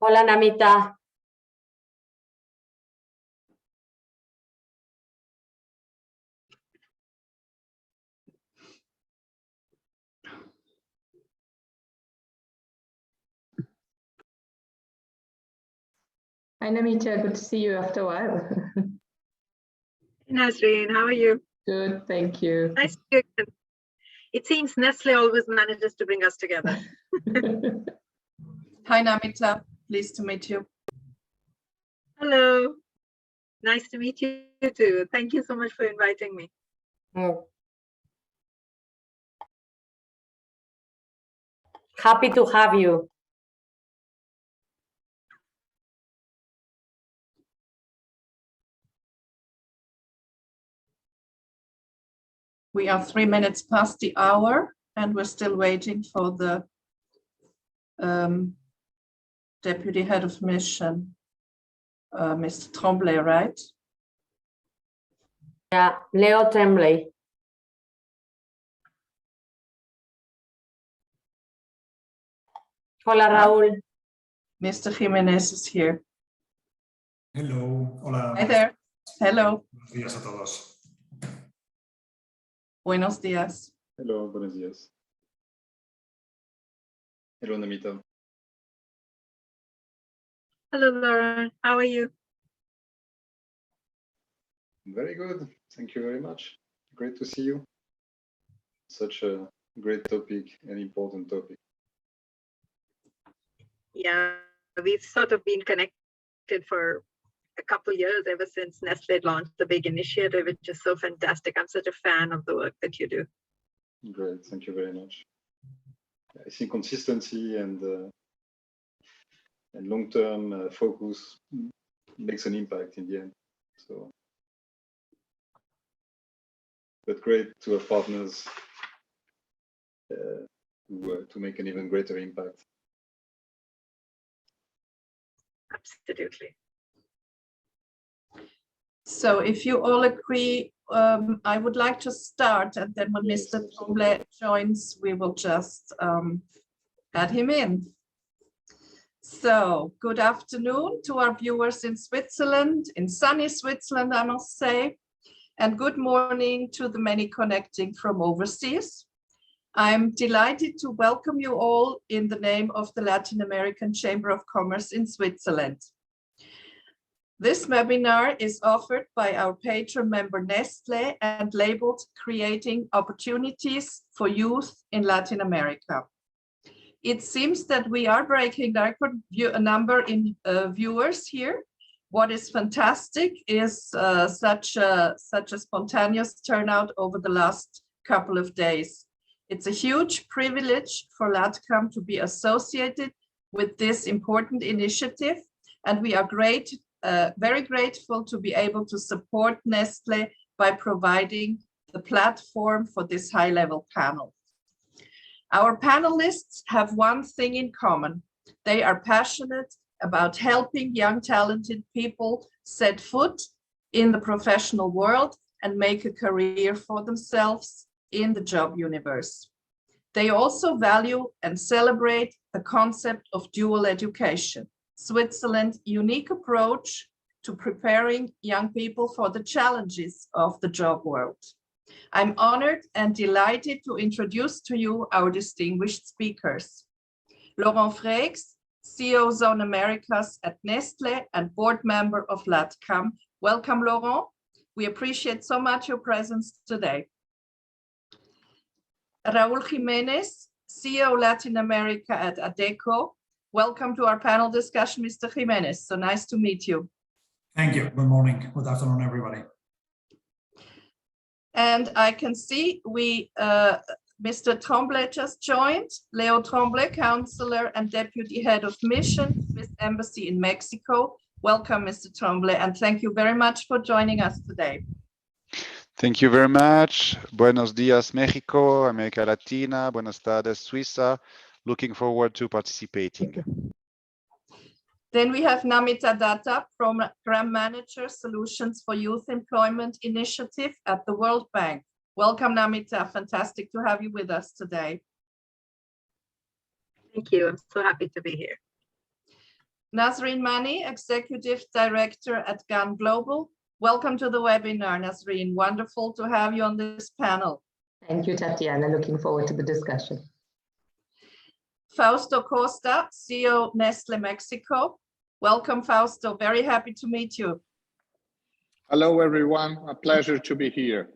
Hola, Namita. Hi, Namita. Good to see you after a while. Nasreen, how are you? Good, thank you. Nice to see you again. It seems Nestle always manages to bring us together. Hi, Namita. Pleased to meet you. Hello. Nice to meet you too. Thank you so much for inviting me. Happy to have you. We are 3 minutes past the hour, and we're still waiting for the Deputy Head of Mission, Mr. Tremblay, right? Yeah, Leo Tremblay. Hola, Raúl. Mr. Jiménez is here. Hello, hola. Hi there. Hello. Buenos días a todos. Buenos días. Hello, buenos días. Hello, Namita. Hello, Laura. How are you? Very good. Thank you very much. Great to see you. Such a great topic, an important topic. Yeah, we've sort of been connected for a couple of years ever since Nestle launched the big initiative, which is so fantastic. I'm such a fan of the work that you do. Great. Thank you very much. I think consistency and long-term focus makes an impact in the end. So, but great to have partners to make an even greater impact. Absolutely. So if you all agree, I would like to start, and then when Yes, Mr. Tremblay joins, we will just add him in. So good afternoon to our viewers in Switzerland, in sunny Switzerland, I must say, and good morning to the many connecting from overseas. I'm delighted to welcome you all in the name of the Latin American Chamber of Commerce in Switzerland. This webinar is offered by our patron member Nestle and labeled Creating Opportunities for Youth in Latin America. It seems that we are breaking the record number in viewers here. What is fantastic is such a spontaneous turnout over the last couple of days. It's a huge privilege for LATCAM to be associated with this important initiative, and we are very grateful to be able to support Nestle by providing the platform for this high-level panel. Our panelists have one thing in common. They are passionate about helping young talented people set foot in the professional world and make a career for themselves in the job universe. They also value and celebrate the concept of dual education, Switzerland's unique approach to preparing young people for the challenges of the job world. I'm honored and delighted to introduce to you our distinguished speakers. Laurent Frakes, CEO Zone Americas at Nestle and board member of LATCAM. Welcome, Laurent. We appreciate so much your presence today. Raúl Jiménez, CEO Latin America at ADECO. Welcome to our panel discussion, Mr. Jiménez. So nice to meet you. Thank you. Good morning. Good afternoon, everybody. And I can see Mr. Tremblay just joined. Leo Tremblay, Counselor and Deputy Head of Mission, Swiss Embassy in Mexico. Welcome, Mr. Tremblay, and thank you very much for joining us today. Thank you very much. Buenos dias, Mexico, America Latina. Buenas tardes, Suiza. Looking forward to participating. Then we have Namita Datta, Program Manager, Solutions for Youth Employment Initiative at the World Bank. Welcome, Namita. Fantastic to have you with us today. Thank you. I'm so happy to be here. Nasreen Mani, Executive Director at GAN Global. Welcome to the webinar, Nasreen. Wonderful to have you on this panel. Thank you, Tatiana. Looking forward to the discussion. Fausto Costa, CEO Nestle Mexico. Welcome, Fausto. Very happy to meet you. Hello, everyone. A pleasure to be here.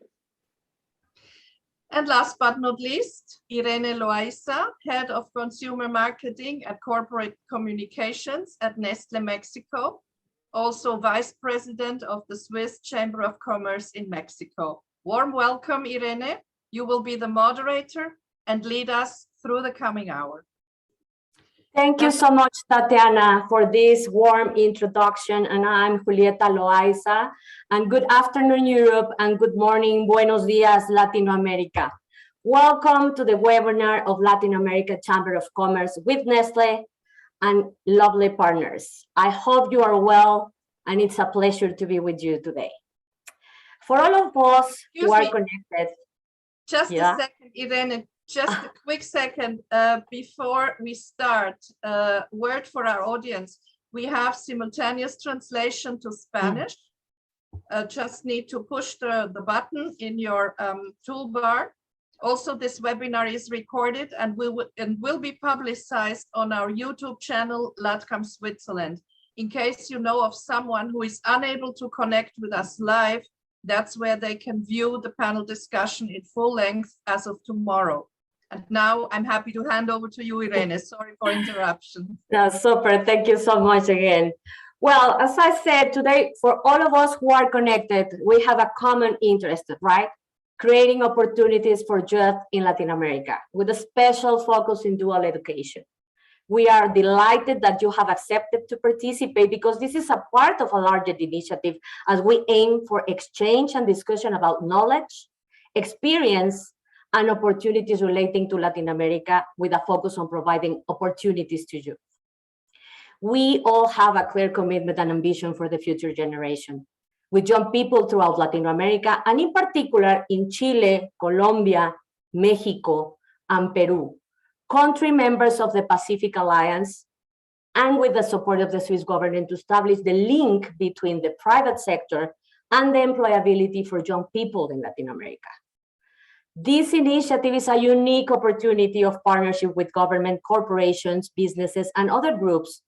And last but not least, Irene Loaiza, Head of Consumer Marketing and Corporate Communications at Nestle Mexico, also Vice President of the Swiss Chamber of Commerce in Mexico. Warm welcome, Irene. You will be the moderator and lead us through the coming hour. Thank you so much, Tatiana, for this warm introduction. And I'm Julieta Loaiza. And good afternoon, Europe, and good morning, buenos dias, Latin America. Welcome to the webinar of Latin America Chamber of Commerce with Nestle and lovely partners. I hope you are well, and it's a pleasure to be with you today. For all of us who are connected. Just a second, Irene. Just a quick second before we start, word for our audience. We have simultaneous translation to Spanish. Just need to push the button in your toolbar. Also, this webinar is recorded and will be publicized on our YouTube channel, LATCAM Switzerland. In case you know of someone who is unable to connect with us live, that's where they can view the panel discussion in full length as of tomorrow. And now I'm happy to hand over to you, Irene. Sorry for interruption. No, super. Thank you so much again. Well, as I said today, for all of us who are connected, we have a common interest, right? Creating opportunities for youth in Latin America with a special focus in dual education. We are delighted that you have accepted to participate because this is a part of a larger initiative as we aim for exchange and discussion about knowledge, experience, and opportunities relating to Latin America with a focus on providing opportunities to youth. We all have a clear commitment and ambition for the future generation with young people throughout Latin America, and in particular in Chile, Colombia, Mexico, and Peru, country members of the Pacific Alliance, and with the support of the Swiss government to establish the link between the private sector and the employability for young people in Latin America. This initiative is a unique opportunity of partnership with government, corporations, businesses, and other groups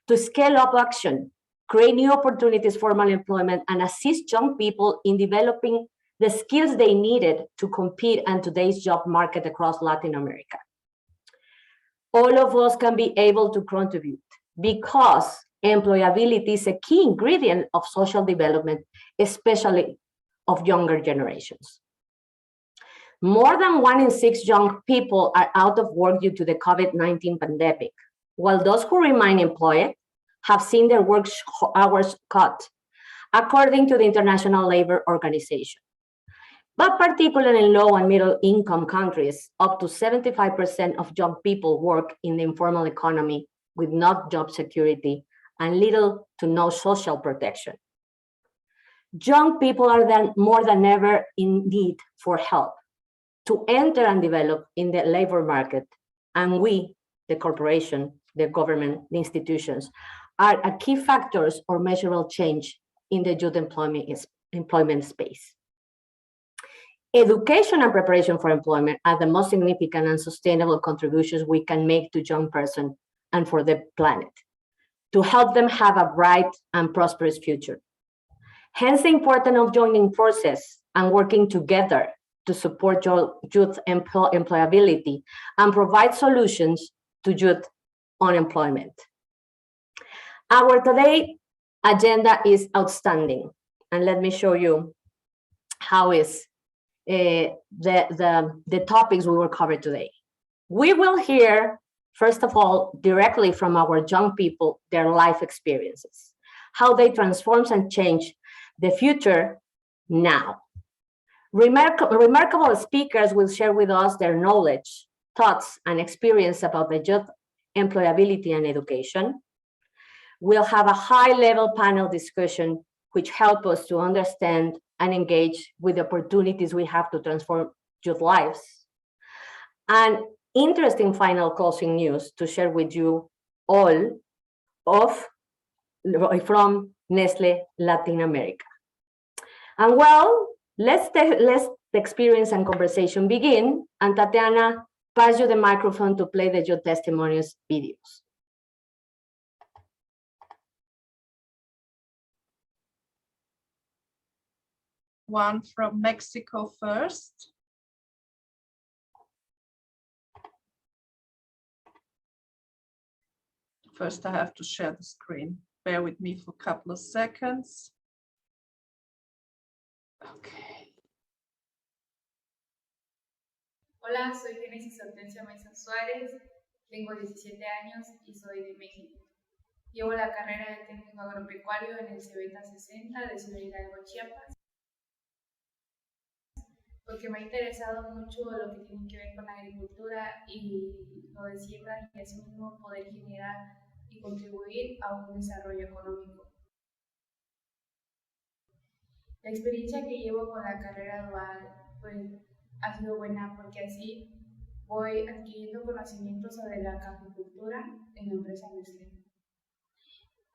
to scale up action, create new opportunities for formal employment, and assist young people in developing the skills they needed to compete in today's job market across Latin America. All of us can be able to contribute because employability is a key ingredient of social development, especially of younger generations. More than 1 in 6 young people are out of work due to the COVID-19 pandemic, while those who remain employed have seen their work hours cut, according to the International Labour Organization. But particularly in low and middle income countries, up to 75% of young people work in the informal economy with no job security and little to no social protection. Young people are then more than ever in need for help to enter and develop in the labor market. And we, the corporation, the government, the institutions, are a key factors or measurable change in the youth employment space. Education and preparation for employment are the most significant and sustainable contributions we can make to young person and for the planet, to help them have a bright and prosperous future. Hence the importance of joining forces and working together to support youth employability and provide solutions to youth unemployment. Our today agenda is outstanding, and let me show you how is the topics we will cover today. We will hear, first of all, directly from our young people, their life experiences, how they transform and change the future now. Remarkable speakers will share with us their knowledge, thoughts, and experience about the youth employability and education. We'll have a high-level panel discussion which help us to understand and engage with the opportunities we have to transform youth lives. And interesting final closing news to share with you all of from Nestle Latin America. And well, let's the experience and conversation begin. And Tatiana, pass you the microphone to play the your testimonials videos. One from Mexico first. First, I have to share the screen. Bear with me for a couple of seconds. Okay. Hola, soy Génesis Hortensia Mesa Suárez, tengo 17 años y soy de México. Llevo la carrera de técnico agropecuario en el CBETA 60 de Ciudad Hidalgo, Chiapas, porque me ha interesado mucho lo que tiene que ver con la agricultura y lo de siembra y asimismo poder generar y contribuir a un desarrollo económico. La experiencia que llevo con la carrera dual pues, ha sido buena porque así voy adquiriendo conocimientos sobre la caficultura en la empresa Nestlé.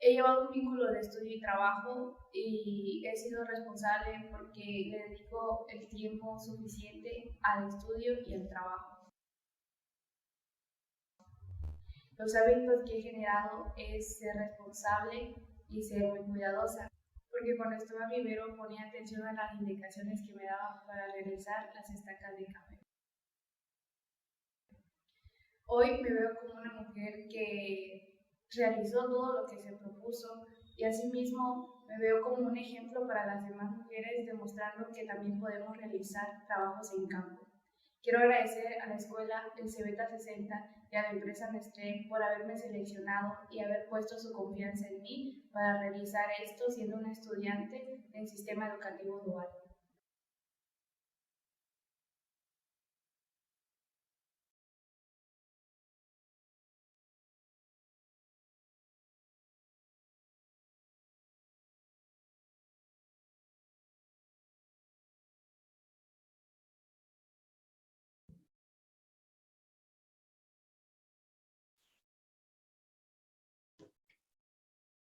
He llevado un vínculo de estudio y trabajo y he sido responsable porque le dedico el tiempo suficiente al estudio y al trabajo. Los hábitos que he generado es ser responsable y ser muy cuidadosa, porque cuando estaba vivero ponía atención a las indicaciones que me daban para realizar las estacas de café. Hoy me veo como una mujer que realizó todo lo que se propuso y asimismo me veo como un ejemplo para las demás mujeres, demostrando que también podemos realizar trabajos en campo. Quiero agradecer a la escuela el CBETA 60 y a la empresa Nestlé por haberme seleccionado y haber puesto su confianza en mí para realizar esto siendo una estudiante en sistema educativo dual.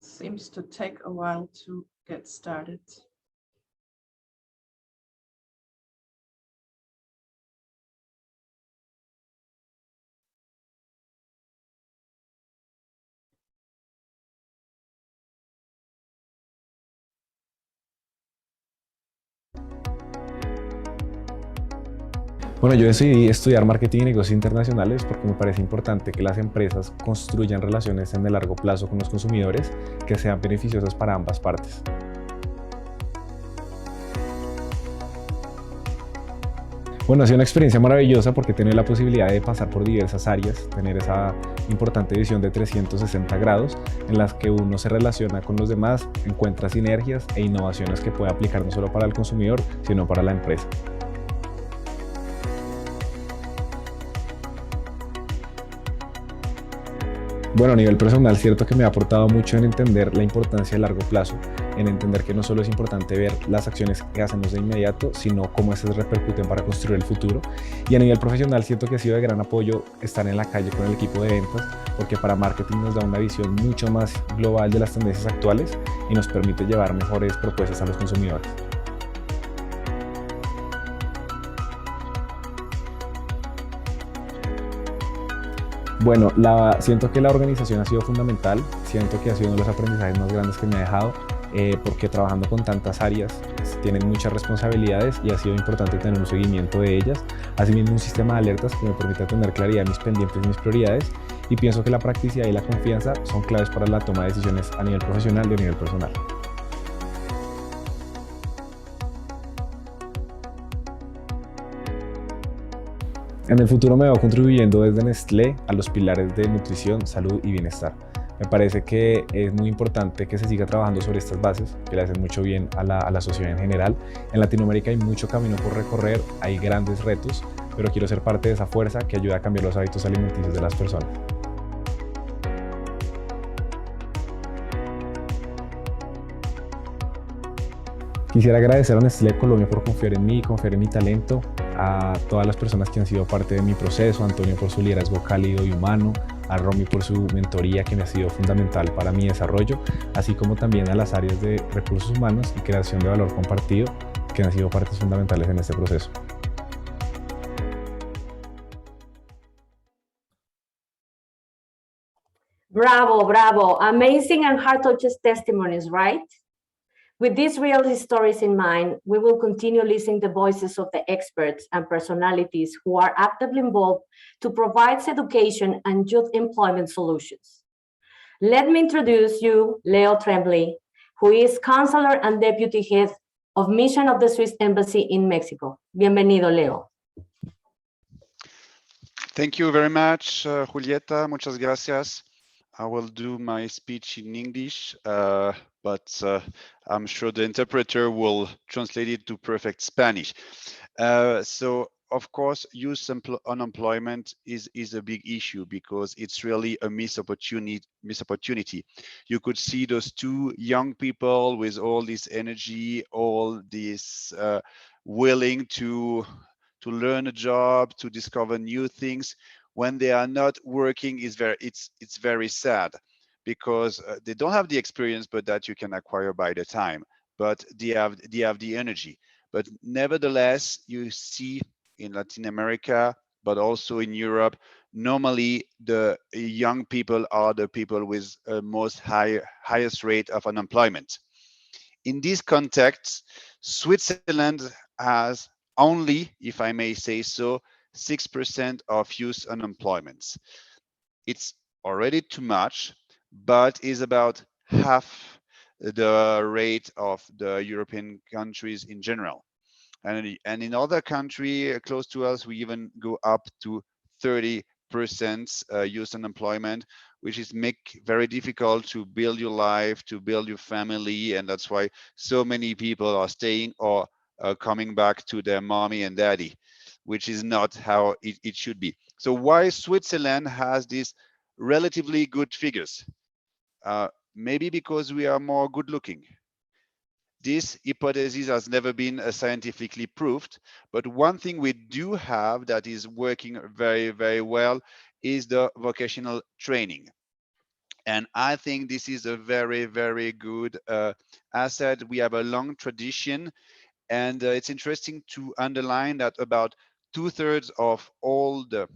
Seems to take a while to get started. Bueno, yo decidí estudiar marketing y negocios internacionales porque me parece importante que las empresas construyan relaciones en el largo plazo con los consumidores que sean beneficiosas para ambas partes. Bueno, ha sido una experiencia maravillosa porque he tenido la posibilidad de pasar por diversas áreas, tener esa importante visión de 360 grados en las que uno se relaciona con los demás, encuentra sinergias e innovaciones que puede aplicar no solo para el consumidor, sino para la empresa. Bueno, a nivel personal, cierto que me ha aportado mucho en entender la importancia del largo plazo, en entender que no solo es importante ver las acciones que hacemos de inmediato, sino cómo estas repercuten para construir el futuro. Y a nivel profesional, siento que ha sido de gran apoyo estar en la calle con el equipo de ventas, porque para marketing nos da una visión mucho más global de las tendencias actuales y nos permite llevar mejores propuestas a los consumidores. Bueno, siento que la organización ha sido fundamental, siento que ha sido uno de los aprendizajes más grandes que me ha dejado, porque trabajando con tantas áreas tienen muchas responsabilidades y ha sido importante tener un seguimiento de ellas, asimismo un sistema de alertas que me permita tener claridad en mis pendientes y mis prioridades, y pienso que la practicidad y la confianza son claves para la toma de decisiones a nivel profesional y a nivel personal. En el futuro me veo contribuyendo desde Nestlé a los pilares de nutrición, salud y bienestar. Me parece que es muy importante que se siga trabajando sobre estas bases, que le hacen mucho bien a la sociedad en general. En Latinoamérica hay mucho camino por recorrer, hay grandes retos, pero quiero ser parte de esa fuerza que ayuda a cambiar los hábitos alimenticios de las personas. Quisiera agradecer a Nestlé Colombia por confiar en mí, confiar en mi talento, a todas las personas que han sido parte de mi proceso, a Antonio por su liderazgo cálido y humano, a Romy por su mentoría que me ha sido fundamental para mi desarrollo, así como también a las áreas de recursos humanos y creación de valor compartido que han sido partes fundamentales en este proceso. Bravo, bravo. Amazing and heart-touching testimonies, right? With these real stories in mind, we will continue listening to the voices of the experts and personalities who are actively involved to provide education and youth employment solutions. Let me introduce you, Leo Trem, who is Counselor and Deputy Head of Mission of the Swiss Embassy in Mexico. Bienvenido, Leo. Thank you very much, Julieta. Muchas gracias. I will do my speech in English, but I'm sure the interpreter will translate it to perfect Spanish. So, of course, youth unemployment is a big issue because it's really a missed opportunity. You could see those two young people with all this energy, all this willing to learn a job, to discover new things. When they are not working, it's very sad because they don't have the experience, but that you can acquire by the time. But they have the energy. But nevertheless, you see in Latin America, but also in Europe, normally the young people are the people with highest rate of unemployment. In this context, Switzerland has only, if I may say so, 6% of youth unemployment. It's already too much, but is about half the rate of the European countries in general. And in other countries close to us, we even go up to 30% youth unemployment, which is make very difficult to build your life, to build your family. And that's why so many people are staying or coming back to their mommy and daddy, which is not how it should be. So why Switzerland has these relatively good figures? Maybe because we are more good looking. This hypothesis has never been scientifically proved, but one thing we do have that is working very, very well is the vocational training. And I think this is a very, very good asset. We have a long tradition. And it's interesting to underline that about 2/3 of all the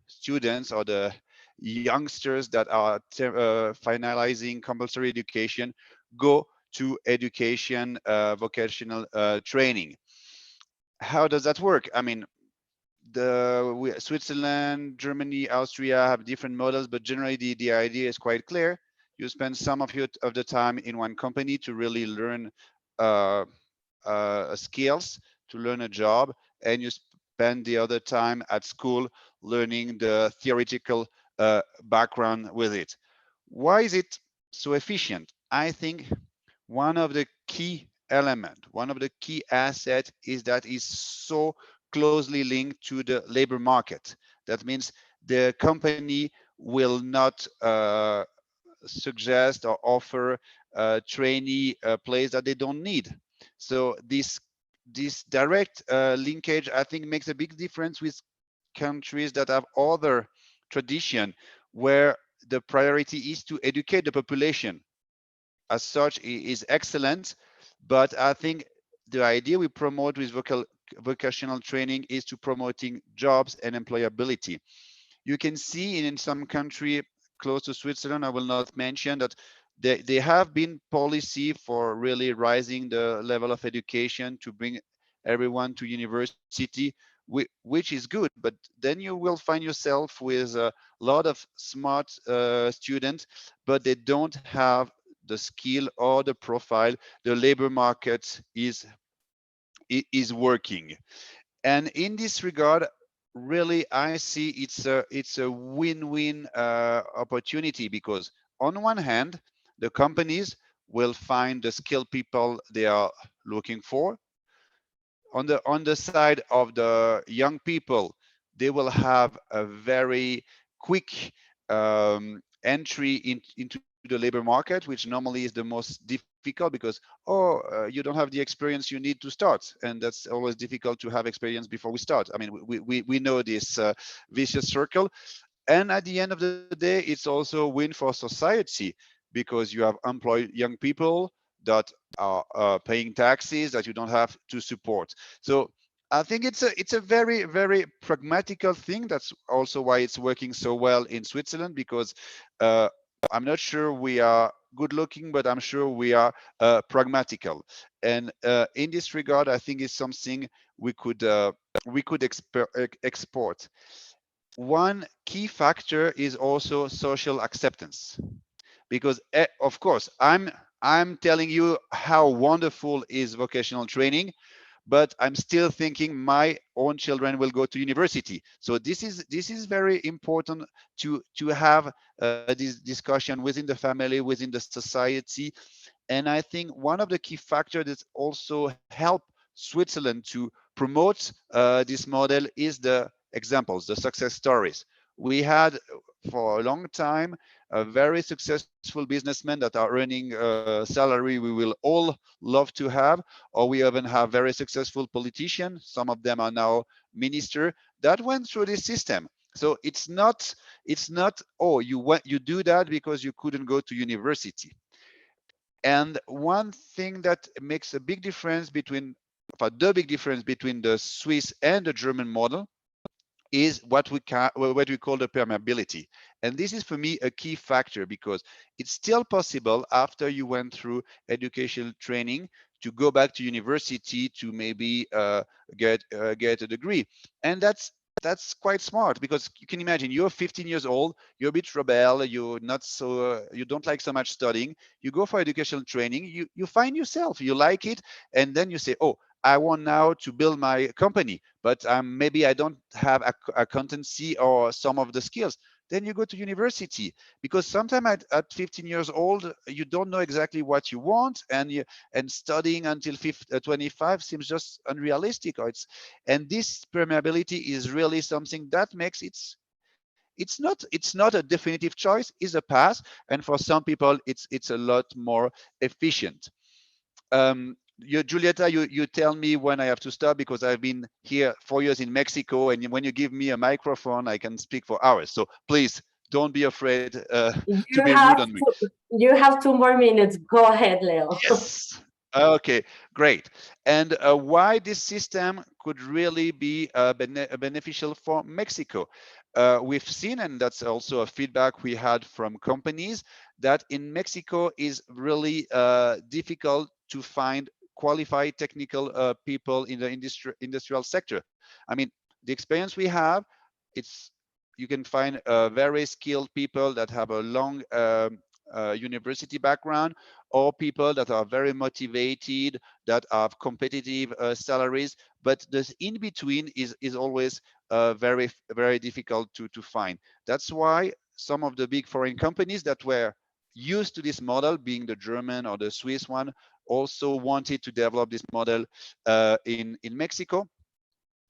students or the youngsters that are finalizing compulsory education go to education vocational training. How does that work? I mean, Switzerland, Germany, Austria have different models, but generally the idea is quite clear. You spend some of the time in one company to really learn skills, to learn a job, and you spend the other time at school learning the theoretical background with it. Why is it so efficient? I think one of the key element, one of the key assets is that it's so closely linked to the labor market. That means the company will not suggest or offer a trainee place that they don't need. So this direct linkage, I think, makes a big difference with countries that have other tradition where the priority is to educate the population. As such, it is excellent, but I think the idea we promote with vocational training is to promoting jobs and employability. You can see in some country close to Switzerland, I will not mention, that they have been policy for really rising the level of education to bring everyone to university, which is good, but then you will find yourself with a lot of smart students, but they don't have the skill or the profile the labor market is working. And in this regard, really, I see it's a win-win opportunity, because on one hand, the companies will find the skilled people they are looking for. On the side of the young people, they will have a very quick entry into the labor market, which normally is the most difficult because you don't have the experience you need to start, and that's always difficult to have experience before we start. I mean, we know this vicious circle. And at the end of the day, it's also a win for society because you have employed young people that are paying taxes that you don't have to support. So I think it's a very, very pragmatical thing. That's also why it's working so well in Switzerland, because I'm not sure we are good looking, but I'm sure we are pragmatical. And in this regard, I think it's something we could export. One key factor is also social acceptance, because of course I'm telling you how wonderful is vocational training, but I'm still thinking my own children will go to university. So this is very important to have this discussion within the family, within the society. And I think one of the key factors that also help Switzerland to promote this model is the examples, the success stories. We had for a long time a very successful businessmen that are earning a salary we will all love to have, or we even have very successful politicians. Some of them are now minister that went through this system. So it's not oh, you do that because you couldn't go to university. And one thing that makes a big difference between the big difference between the Swiss and the German model is what we call the permeability. And this is for me a key factor, because it's still possible after you went through educational training to go back to university to maybe get a degree. And that's quite smart, because you can imagine you're 15 years old, you're a bit rebel, you're not so you don't like so much studying, you go for educational training, you find yourself, you like it, and then you say, oh, I want now to build my company, but maybe I don't have accountancy or some of the skills. Then you go to university, because sometimes at 15 years old, you don't know exactly what you want, and studying until 25 seems just unrealistic. And this permeability is really something that makes it's not a definitive choice, it's a path, and for some people it's a lot more efficient. Julieta, you tell me when I have to stop, because I've been here 4 years in Mexico, and when you give me a microphone, I can speak for hours. So please don't be afraid to be rude on me. You have 2 more minutes. Go ahead, Leo. Yes. Okay, great. And why this system could really be beneficial for Mexico? We've seen, and that's also a feedback we had from companies, that in Mexico is really difficult to find qualified technical people in the industrial sector. I mean, the experience we have, you can find very skilled people that have a long university background, or people that are very motivated, that have competitive salaries, but the in between is always very, very difficult to find. That's why some of the big foreign companies that were used to this model, being the German or the Swiss one, also wanted to develop this model in Mexico.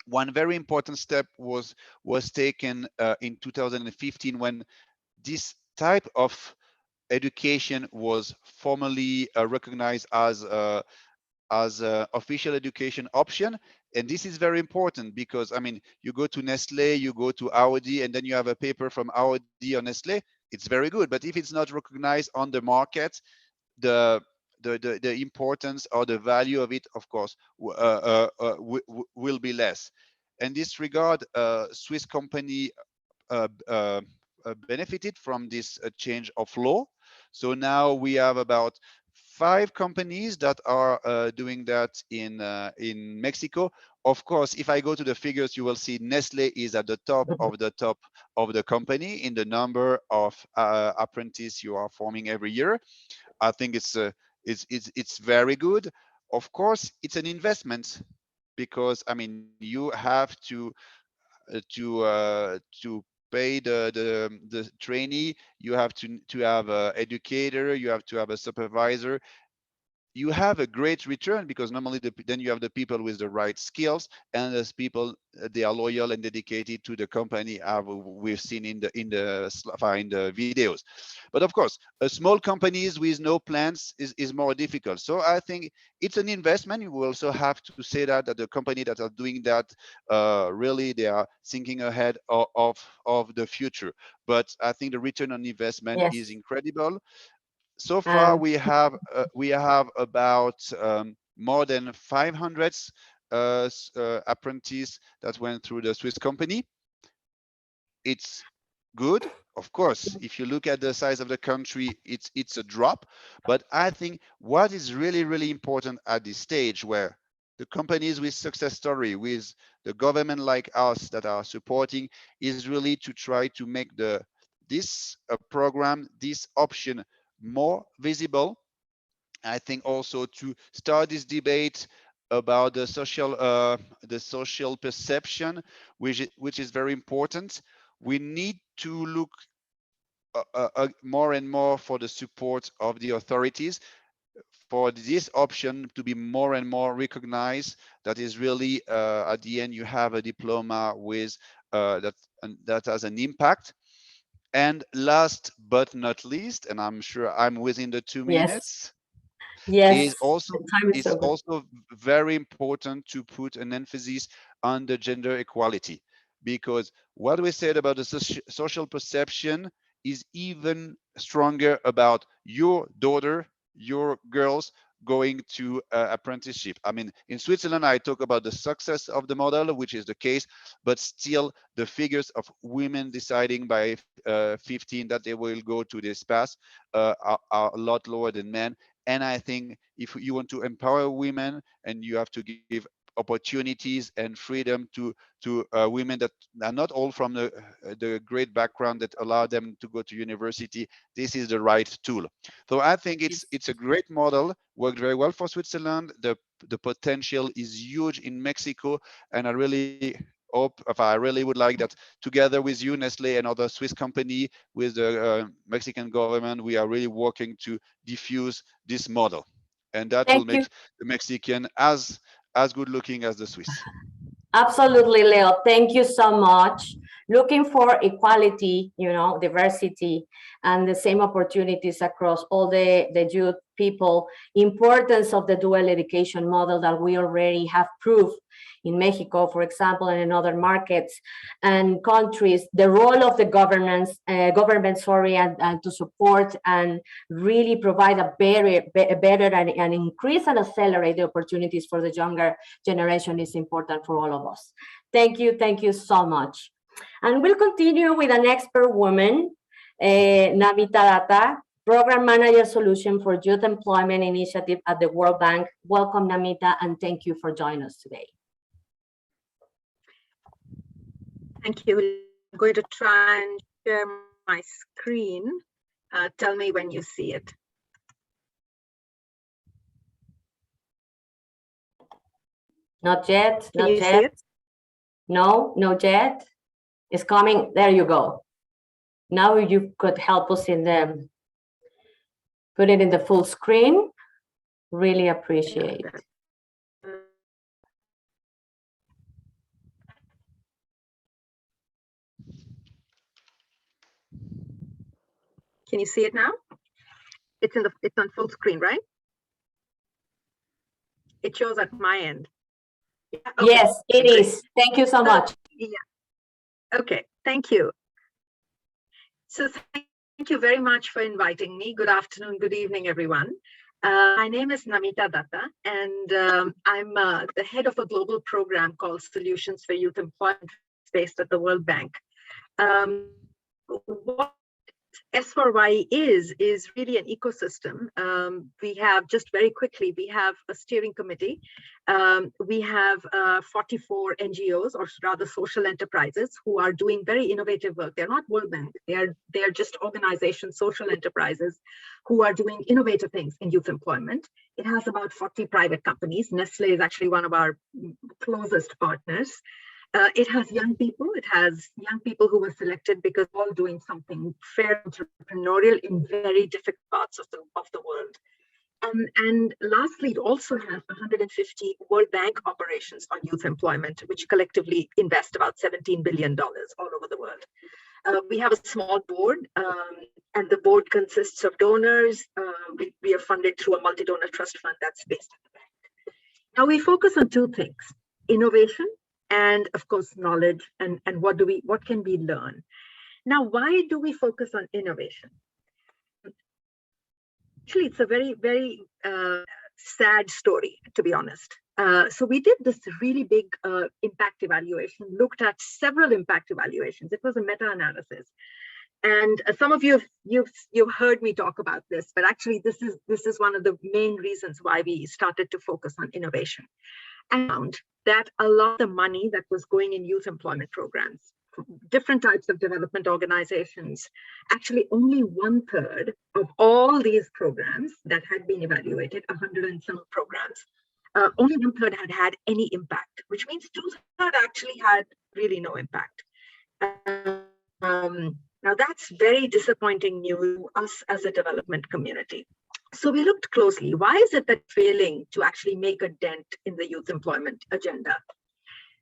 One very important step was taken in 2015, when this type of education was formally recognized as official education option. And this is very important, because I mean, you go to Nestle, you go to Audi, and then you have a paper from Audi or Nestle. It's very good, but if it's not recognized on the market, the importance or the value of it, of course, will be less. In this regard, Swiss company benefited from this change of law. So now we have about 5 companies that are doing that in Mexico. Of course, if I go to the figures, you will see Nestle is at the top of the company in the number of apprentices you are forming every year. I think it's very good. Of course, it's an investment, because I mean, you have to pay the trainee, you have to have an educator, you have to have a supervisor. you have a great return, because normally then you have the people with the right skills, and those people, they are loyal and dedicated to the company, we've seen in the videos. But of course, a small companies with no plans is more difficult. So I think it's an investment. You will also have to say that the company that are doing that, really they are thinking ahead of the future. But I think the return on investment Yes. is incredible. So far, we have about more than 500 apprentices that went through the Swiss company. It's good, of course. If you look at the size of the country, it's a drop. But I think what is really, really important at this stage, where the companies with success story, with the government like us that are supporting, is really to try to make this program, this option, more visible. I think also to start this debate about the social perception, which is very important. We need to look more and more for the support of the authorities, for this option to be more and more recognized. That is really, at the end, you have a diploma with that has an impact. And last but not least, and I'm sure I'm within the 2 minutes, Yes. it's also very important to put an emphasis on the gender equality, because what we said about the social perception is even stronger about your daughter, your girls going to apprenticeship. I mean, in Switzerland, I talk about the success of the model, which is the case, but still the figures of women deciding by 15 that they will go to this path are a lot lower than men. And I think if you want to empower women, and you have to give opportunities and freedom to women that are not all from the great background that allow them to go to university, this is the right tool. So I think it's a great model, worked very well for Switzerland. The potential is huge in Mexico, and I really would like that together with you, Nestle, and other Swiss company, with the Mexican government, we are really working to diffuse this model, and that will make the Mexican as good looking as the Swiss. Absolutely, Leo. Thank you so much. Looking for equality, diversity, and the same opportunities across all the youth people. Importance of the dual education model that we already have proved in Mexico, for example, and in other markets and countries. The role of the government, and to support and really provide a better and increase and accelerate the opportunities for the younger generation is important for all of us. Thank you so much. And we'll continue with an expert woman, Namita Datta, Program Manager Solution for Youth Employment Initiative at the World Bank. Welcome, Namita, and thank you for joining us today. Thank you. I'm going to try and share my screen. Tell me when you see it. Not yet. Can you see it? No, not yet. It's coming. There you go. Now you could help us put it in the full screen. Really appreciate it. Can you see it now? It's on full screen, right? It shows at my end. Yeah, okay. Yes, it is. Thank you so much. Yeah. Okay, thank you. So thank you very much for inviting me. Good afternoon, good evening, everyone. My name is Namita Datta, and I'm the head of a global program called Solutions for Youth Employment based at the World Bank. What S4Y is really an ecosystem. We have, just very quickly, we have a steering committee. We have 44 NGOs, or rather social enterprises, who are doing very innovative work. They're not World Bank. They're just organizations, social enterprises, who are doing innovative things in youth employment. It has about 40 private companies. Nestle is actually one of our closest partners. It has young people. It has young people who were selected because they're all doing something fair entrepreneurial in very difficult parts of the world. And lastly, it also has 150 World Bank operations on youth employment, which collectively invest about $17 billion all over the world. We have a small board, and the board consists of donors. We are funded through a multi-donor trust fund that's based at the bank. Now we focus on two things: innovation and, of course, knowledge. And what can we learn? Now, why do we focus on innovation? Actually, it's a very, very sad story, to be honest. So we did this really big impact evaluation, looked at several impact evaluations. It was a meta-analysis. And some of you've heard me talk about this, but actually this is one of the main reasons why we started to focus on innovation. And found that a lot of the money that was going in youth employment programs, different types of development organizations, actually only 1/3 of all these programs that had been evaluated, 100 and some programs, only 1/3 had any impact, which means 2/3 actually had really no impact. Now that's very disappointing news to us as a development community. So we looked closely. Why is it that failing to actually make a dent in the youth employment agenda?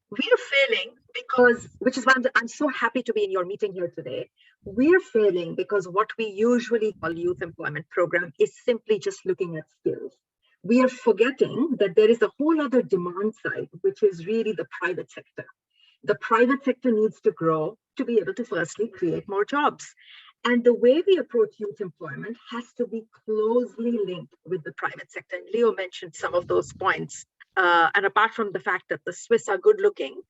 We're failing because, which is why I'm so happy to be in your meeting here today. We're failing because what we usually call youth employment program is simply just looking at skills. We are forgetting that there is a whole other demand side, which is really the private sector. The private sector needs to grow to be able to firstly create more jobs. And the way we approach youth employment has to be closely linked with the private sector. And Leo mentioned some of those points. And apart from the fact that the Swiss are good looking,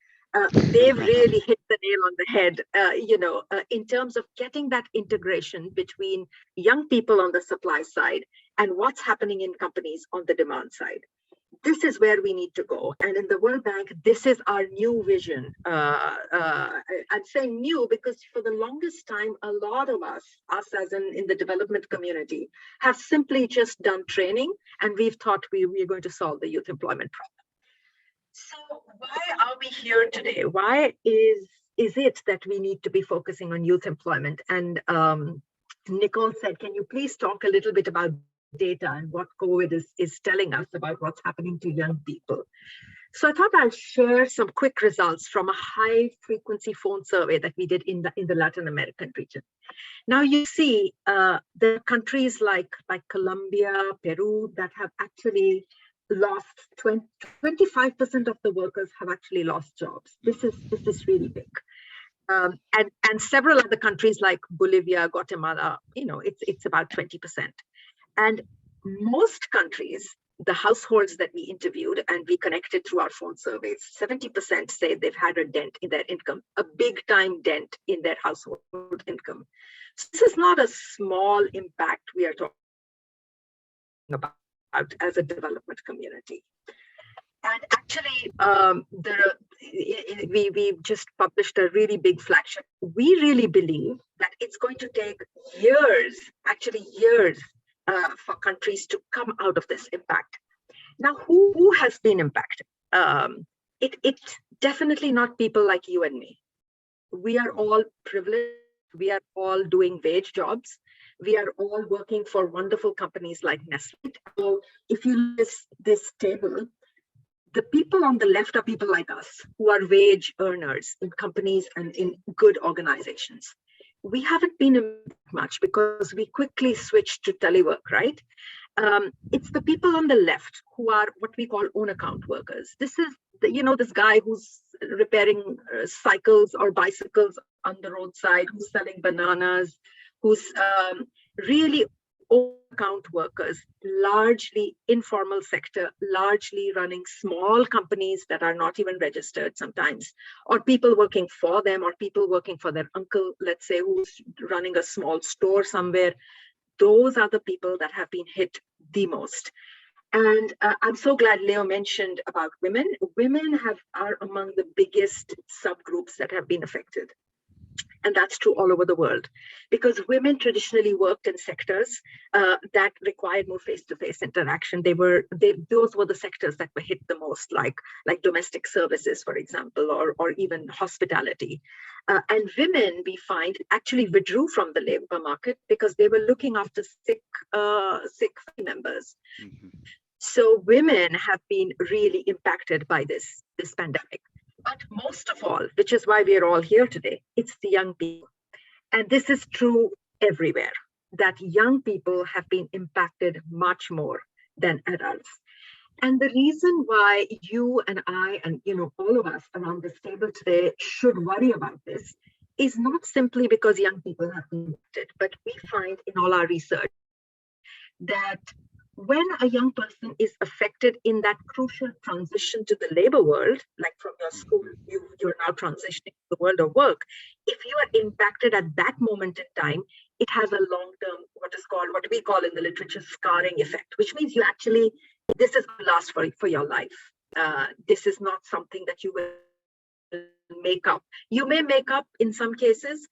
they've really hit the nail on the head, in terms of getting that integration between young people on the supply side and what's happening in companies on the demand side. This is where we need to go. And in the World Bank, this is our new vision. I'm saying new because for the longest time, a lot of us as in the development community, have simply just done training, and we've thought we're going to solve the youth employment problem. So why are we here today? Why is it that we need to be focusing on youth employment? And Nicole said, can you please talk a little bit about data and what COVID is telling us about what's happening to young people? So I thought I'll share some quick results from a high frequency phone survey that we did in the Latin American region. Now you see there are countries like Colombia, Peru that have actually lost 25% of the workers have actually lost jobs. This is really big. And several other countries like Bolivia, Guatemala, it's about 20%. And most countries, the households that we interviewed and we connected through our phone surveys, 70% say they've had a dent in their income, a big time dent in their household income. So this is not a small impact we are talking about as a development community. And actually, we just published a really big flagship. We really believe that it's going to take years, actually years, for countries to come out of this impact. Now, who has been impacted? It's definitely not people like you and me. We are all privileged. We are all doing wage jobs. We are all working for wonderful companies like Nestle. So if you look at this table, the people on the left are people like us who are wage earners in companies and in good organizations. We haven't been much because we quickly switched to telework, right? It's the people on the left who are what we call own account workers. This is, this guy who's repairing cycles or bicycles on the roadside, who's selling bananas, who's really own account workers, largely informal sector, largely running small companies that are not even registered sometimes, or people working for them, or people working for their uncle, let's say, who's running a small store somewhere. Those are the people that have been hit the most. And I'm so glad Leo mentioned about women. Women are among the biggest subgroups that have been affected. And that's true all over the world, because women traditionally worked in sectors that required more face-to-face interaction. Those were the sectors that were hit the most, like domestic services, for example, or even hospitality. And women, we find, actually withdrew from the labor market because they were looking after sick family members. Mhm. So women have been really impacted by this pandemic. But most of all, which is why we are all here today, it's the young people. And this is true everywhere, that young people have been impacted much more than adults. And the reason why you and I and all of us around this table today should worry about this is not simply because young people have been impacted, but we find in all our research that when a young person is affected in that crucial transition to the labor world, like from your school, you're now transitioning to the world of work. If you are impacted at that moment in time, it has a long-term, what we call in the literature, scarring effect, which means this is going to last for your life. This is not something that you will make up. You may make up in some cases.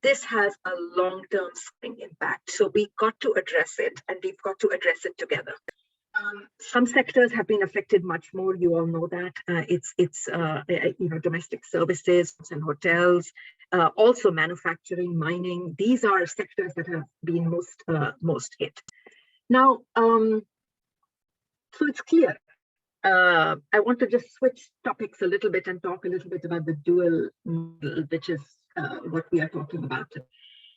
This has a long-term scarring impact. So we got to address it, and we've got to address it together. Some sectors have been affected much more. You all know that. It's domestic services and hotels, also manufacturing, mining. These are sectors that have been most hit. Now, so it's clear. I want to just switch topics a little bit and talk a little bit about the dual model, which is what we are talking about.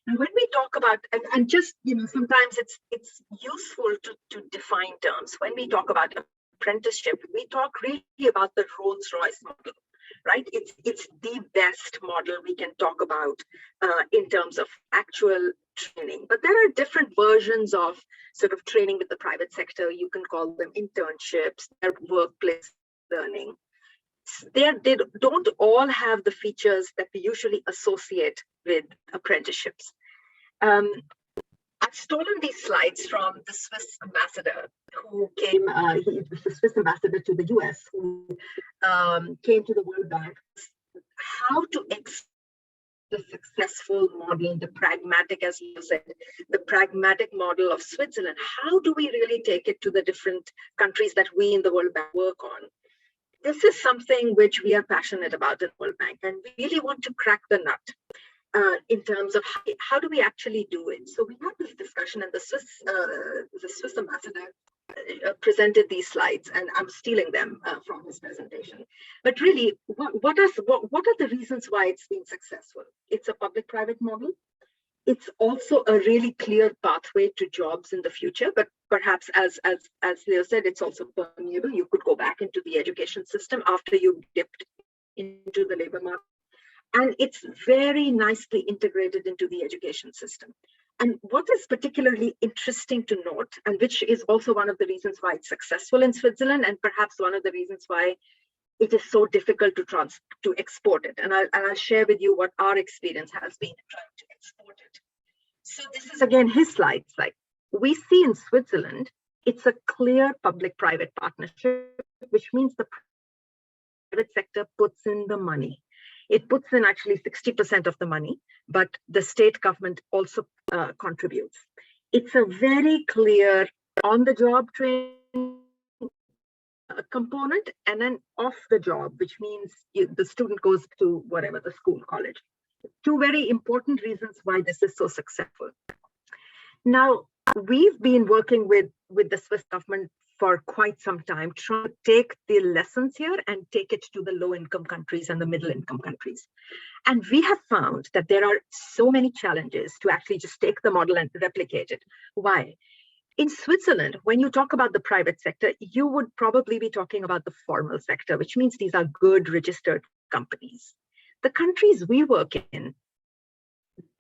And when we talk about, and just, sometimes it's useful to define terms. When we talk about apprenticeship, we talk really about the Rolls-Royce model, right? It's the best model we can talk about in terms of actual training. But there are different versions of sort of training with the private sector. You can call them internships, workplace learning. They don't all have the features that we usually associate with apprenticeships. I've stolen these slides from the Swiss ambassador who came, the Swiss ambassador to the US, who came to the World Bank. How to the successful model, the pragmatic, as you said, the pragmatic model of Switzerland. How do we really take it to the different countries that we in the World Bank work on? This is something which we are passionate about in World Bank, and we really want to crack the nut in terms of how do we actually do it. So we had this discussion, and the Swiss ambassador presented these slides, and I'm stealing them from his presentation. But really, what are the reasons why it's been successful? It's a public-private model. It's also a really clear pathway to jobs in the future, but perhaps as Leo said, it's also permeable. You could go back into the education system after you dipped into the labor market. And it's very nicely integrated into the education system. And what is particularly interesting to note, and which is also one of the reasons why it's successful in Switzerland, and perhaps one of the reasons why it is so difficult to export it. And I'll share with you what our experience has been in trying to export it. So this is again his slides. Like we see in Switzerland, it's a clear public-private partnership, which means the private sector puts in the money. It puts in actually 60% of the money, but the state government also contributes. It's a very clear on-the-job training component, and then off the job, which means the student goes to whatever, the school, college. Two very important reasons why this is so successful. Now, we've been working with the Swiss government for quite some time, trying to take the lessons here and take it to the low-income countries and the middle-income countries. And we have found that there are so many challenges to actually just take the model and replicate it. Why? In Switzerland, when you talk about the private sector, you would probably be talking about the formal sector, which means these are good registered companies. The countries we work in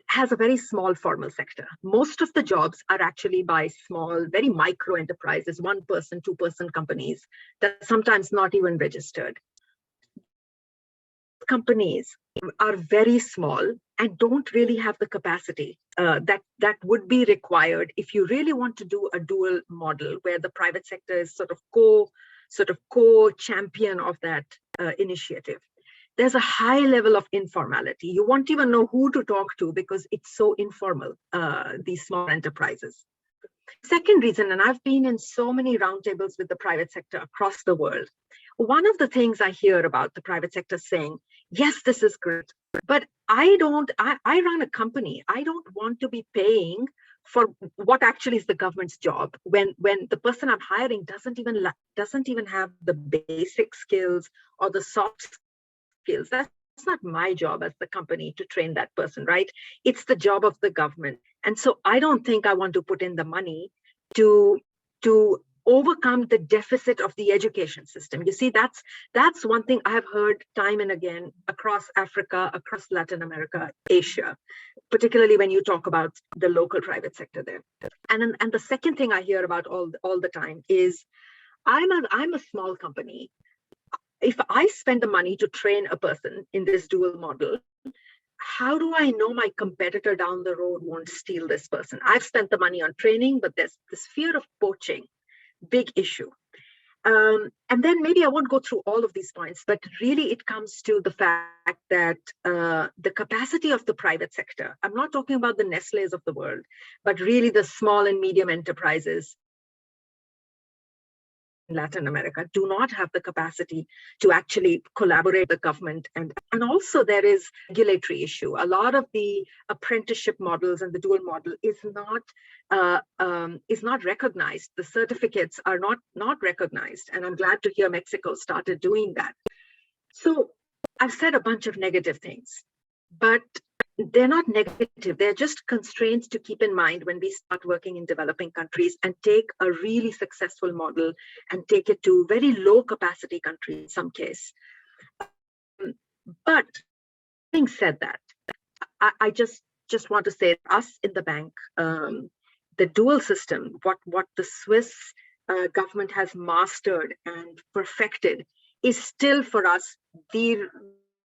has a very small formal sector. Most of the jobs are actually by small, very micro enterprises, 1-person, 2-person companies that are sometimes not even registered. Companies are very small and don't really have the capacity that would be required if you really want to do a dual model where the private sector is sort of co-champion of that initiative. there's a high level of informality. You won't even know who to talk to because it's so informal, these small enterprises. Second reason, and I've been in so many roundtables with the private sector across the world, one of the things I hear about the private sector saying, yes, this is great, but I run a company. I don't want to be paying for what actually is the government's job when the person I'm hiring doesn't even have the basic skills or the soft skills. That's not my job as the company to train that person, right? It's the job of the government. And so I don't think I want to put in the money to overcome the deficit of the education system. You see, that's one thing I have heard time and again across Africa, across Latin America, Asia, particularly when you talk about the local private sector there. And the second thing I hear about all the time is, I'm a small company. If I spend the money to train a person in this dual model, how do I know my competitor down the road won't steal this person? I've spent the money on training, but there's this fear of poaching, big issue. And then maybe I won't go through all of these points, but really it comes to the fact that the capacity of the private sector, I'm not talking about the Nestlés of the world, but really the small and medium enterprises in Latin America do not have the capacity to actually collaborate with the government. And also there is regulatory issue. A lot of the apprenticeship models and the dual model is not recognized. The certificates are not recognized. And I'm glad to hear Mexico started doing that. So I've said a bunch of negative things, but they're not negative. They're just constraints to keep in mind when we start working in developing countries and take a really successful model and take it to very low capacity countries in some case. But having said that, I just want to say us in the bank, the dual system, what the Swiss government has mastered and perfected is still for us the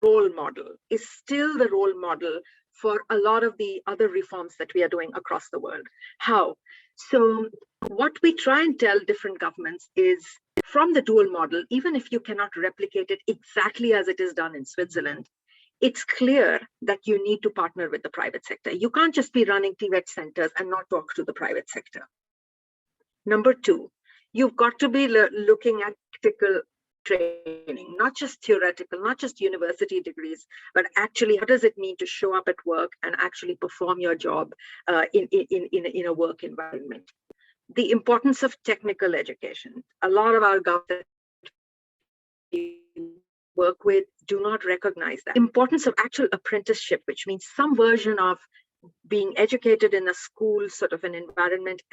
role model, is still the role model for a lot of the other reforms that we are doing across the world. How? So what we try and tell different governments is, from the dual model, even if you cannot replicate it exactly as it is done in Switzerland, it's clear that you need to partner with the private sector. You can't just be running TVET centers and not talk to the private sector. Number two, you've got to be looking at practical training, not just theoretical, not just university degrees, but actually what does it mean to show up at work and actually perform your job in a work environment. The importance of technical education. A lot of our government work with do not recognize that. Importance of actual apprenticeship, which means some version of being educated in a school sort of an environment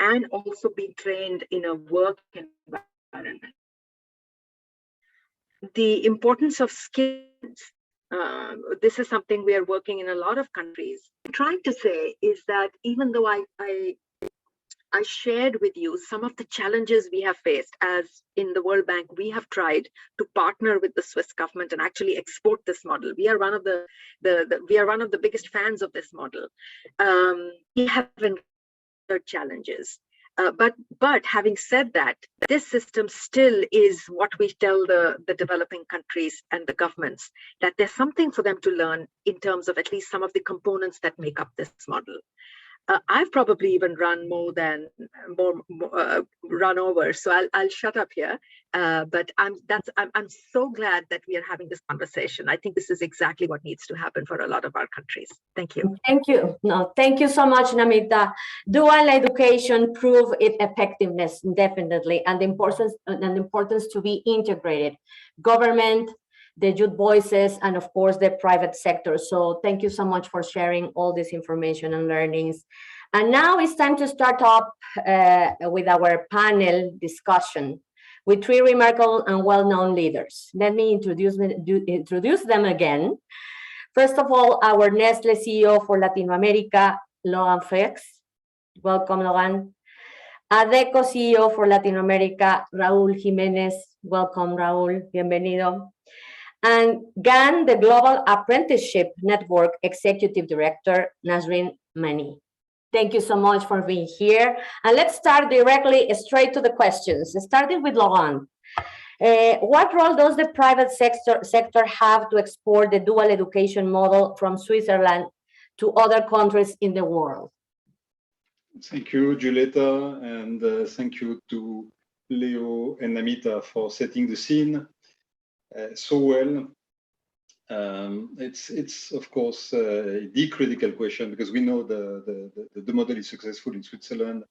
and also being trained in a work environment. The importance of skills. This is something we are working in a lot of countries. What I'm trying to say is that even though I shared with you some of the challenges we have faced, as in the World Bank, we have tried to partner with the Swiss government and actually export this model. We are one of the biggest fans of this model. We have encountered challenges. But having said that, this system still is what we tell the developing countries and the governments, that there's something for them to learn in terms of at least some of the components that make up this model. I've probably even run run over, so I'll shut up here. But I'm so glad that we are having this conversation. I think this is exactly what needs to happen for a lot of our countries. Thank you. Thank you. No, thank you so much, Namita. Dual education prove its effectiveness definitely, and the importance to be integrated. Government, the youth voices, and of course the private sector. So thank you so much for sharing all this information and learnings. And now it's time to start up with our panel discussion with three remarkable and well-known leaders. Let me introduce them again. First of all, our Nestle CEO for Latin America, Logan Fex. Welcome, Logan. ADECO CEO for Latin America, Raúl Jiménez. Welcome, Raúl. Bienvenido. And GAN, the Global Apprenticeship Network Executive Director, Nasrin Mani. Thank you so much for being here. And let's start directly straight to the questions, starting with Laurent. What role does the private sector have to export the dual education model from Switzerland to other countries in the world? Thank you, Giulietta, and thank you to Leo and Namita for setting the scene so well. It's of course the critical question, because we know the model is successful in Switzerland,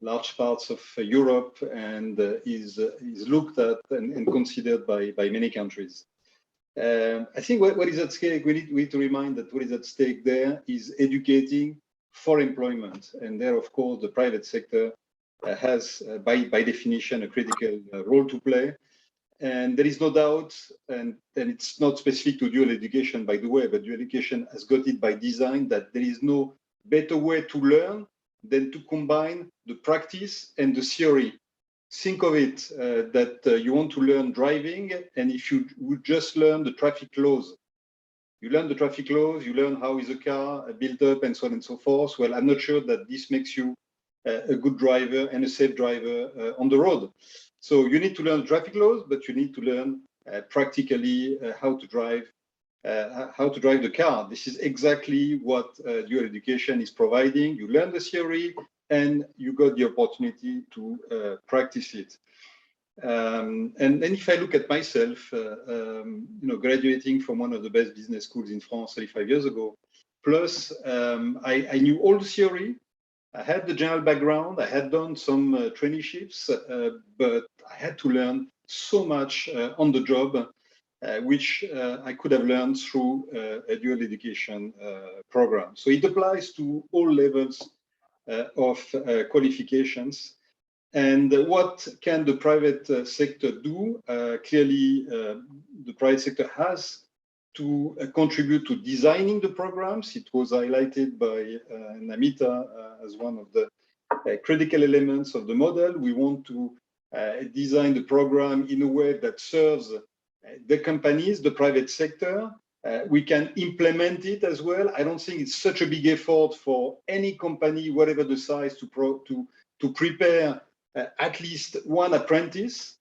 large parts of Europe, and is looked at and considered by many countries. I think what is at stake, we need to remind that what is at stake there is educating for employment, and there, of course, the private sector has, by definition, a critical role to play. And there is no doubt, and it's not specific to dual education, by the way, but dual education has got it by design, that there is no better way to learn than to combine the practice and the theory. Think of it that you want to learn driving, and if you would just learn the traffic laws, you learn the traffic laws, you learn how is a car built up, and so on and so forth. Well, I'm not sure that this makes you a good driver and a safe driver on the road. So you need to learn traffic laws, but you need to learn practically how to drive the car. This is exactly what dual education is providing. You learn the theory, and you got the opportunity to practice it. And if I look at myself, graduating from one of the best business schools in France 35 years ago, plus I knew all the theory. I had the general background. I had done some traineeships, but I had to learn so much on the job, which I could have learned through a dual education program. So it applies to all levels of qualifications. And what can the private sector do? Clearly, the private sector has to contribute to designing the programs. It was highlighted by Namita as one of the critical elements of the model. We want to design the program in a way that serves the companies, the private sector. We can implement it as well. I don't think it's such a big effort for any company, whatever the size, to prepare at least one apprentice.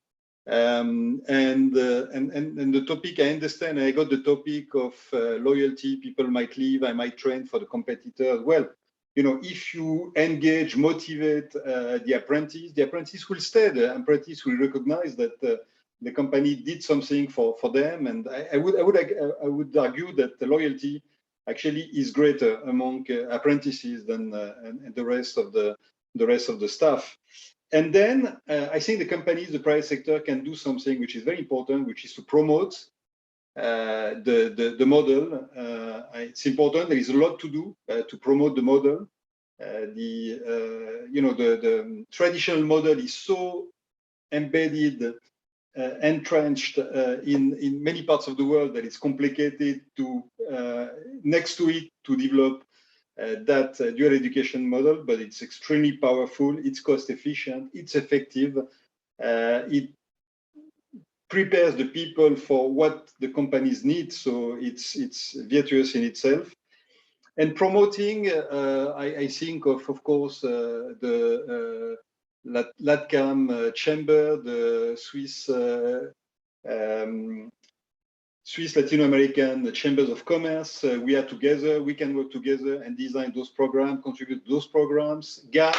And the topic, I understand, I got the topic of loyalty. People might leave, I might train for the competitor. Well, if you engage, motivate the apprentice will stay. The apprentice will recognize that the company did something for them. And I would argue that the loyalty actually is greater among apprentices than the rest of the staff. And then I think the companies, the private sector, can do something which is very important, which is to promote the model. It's important. There is a lot to do to promote the model. The traditional model is so embedded, entrenched in many parts of the world that it's complicated to next to it to develop that dual education model, but it's extremely powerful, it's cost efficient, it's effective, it prepares the people for what the companies need, so it's virtuous in itself. And promoting, I think of course, the LATCAM chamber, the Swiss Latino American Chambers of Commerce. We are together, we can work together and design those programs, contribute to those programs. GAN,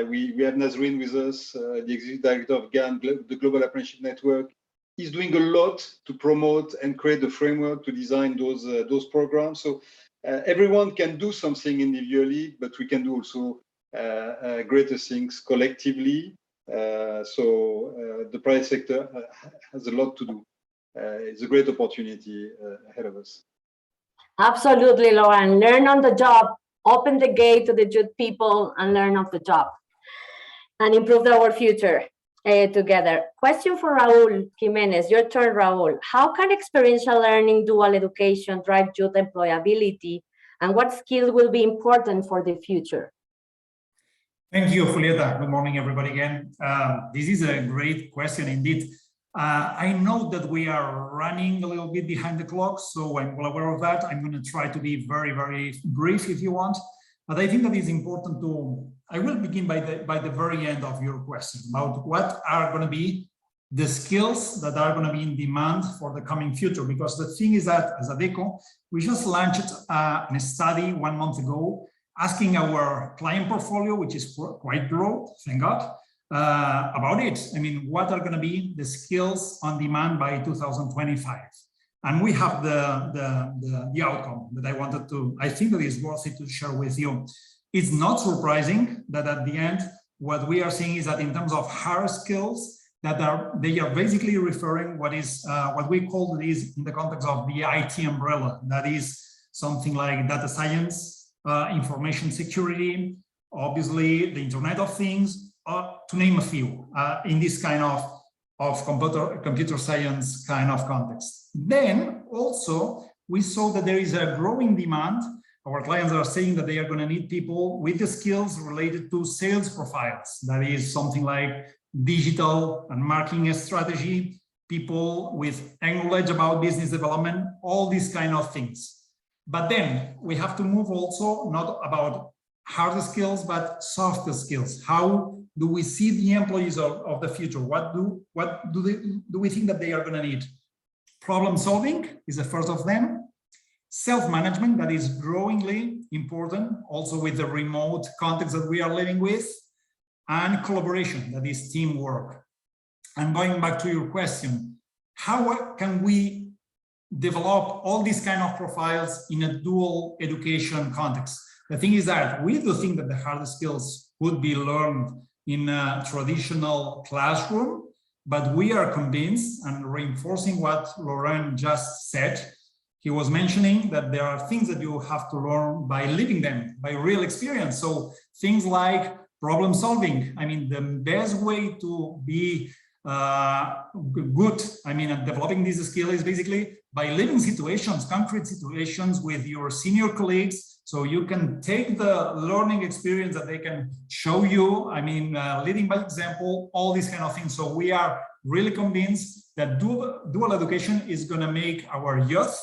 we have Nazreen with us, the executive director of GAN, the Global Apprenticeship Network, is doing a lot to promote and create the framework to design those programs. So everyone can do something individually, but we can do also greater things collectively. So the private sector has a lot to do. It's a great opportunity ahead of us. Absolutely, Laurent. Learn on the job, open the gate to the youth people and learn on the job and improve our future together. Question for Raul Jimenez. Your turn, Raul. How can experiential learning, dual education drive youth employability, and what skills will be important for the future? Thank you, Julieta. Good morning, everybody again. This is a great question indeed. I know that we are running a little bit behind the clock, so I'm well aware of that. I'm going to try to be very, very brief if you want, but I think that it's important to, I will begin by the very end of your question about what are going to be the skills that are going to be in demand for the coming future. Because the thing is that as Adecco, we just launched a study 1 month ago, asking our client portfolio, which is quite broad, thank God, about it. I mean, what are going to be the skills on demand by 2025? And we have the outcome that I think that is worth it to share with you. It's not surprising that at the end, what we are seeing is that in terms of hard skills, they are basically referring what we call this in the context of the IT umbrella. That is something like data science, information security, obviously the Internet of Things, to name a few, in this kind of computer science kind of context. Then also we saw that there is a growing demand. Our clients are saying that they are going to need people with the skills related to sales profiles. That is something like digital and marketing strategy, people with knowledge about business development, all these kind of things. But then we have to move also not about hard skills, but soft skills. How do we see the employees of the future? What do we think that they are going to need? Problem solving is the first of them. Self-management, that is growingly important, also with the remote context that we are living with. And collaboration, that is teamwork. And going back to your question, how can we develop all these kind of profiles in a dual education context? The thing is that we do think that the hard skills would be learned in a traditional classroom, but we are convinced, and reinforcing what Laurent just said, he was mentioning that there are things that you have to learn by living them, by real experience. So things like problem solving. I mean, the best way to be good, at developing this skill is basically by living situations, concrete situations with your senior colleagues. So you can take the learning experience that they can show you, leading by example, all these kind of things. So we are really convinced that dual education is going to make our youth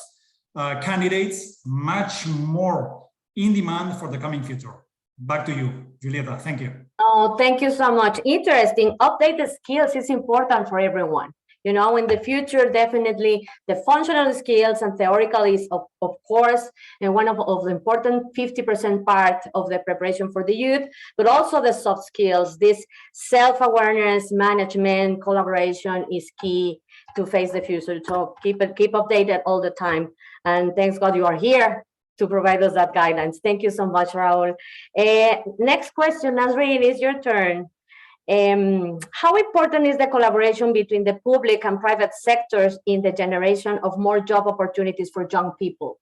candidates much more in demand for the coming future. Back to you, Julieta. Thank you. Oh, thank you so much. Interesting. Updated skills is important for everyone. In the future, definitely the functional skills and theoretical is, of course, and one of the important 50% part of the preparation for the youth, but also the soft skills. This self-awareness, management, collaboration is key to face the future. So keep updated all the time. And thanks God you are here to provide us that guidance. Thank you so much, Raul. Next question, Nazreen, it's your turn. How important is the collaboration between the public and private sectors in the generation of more job opportunities for young people?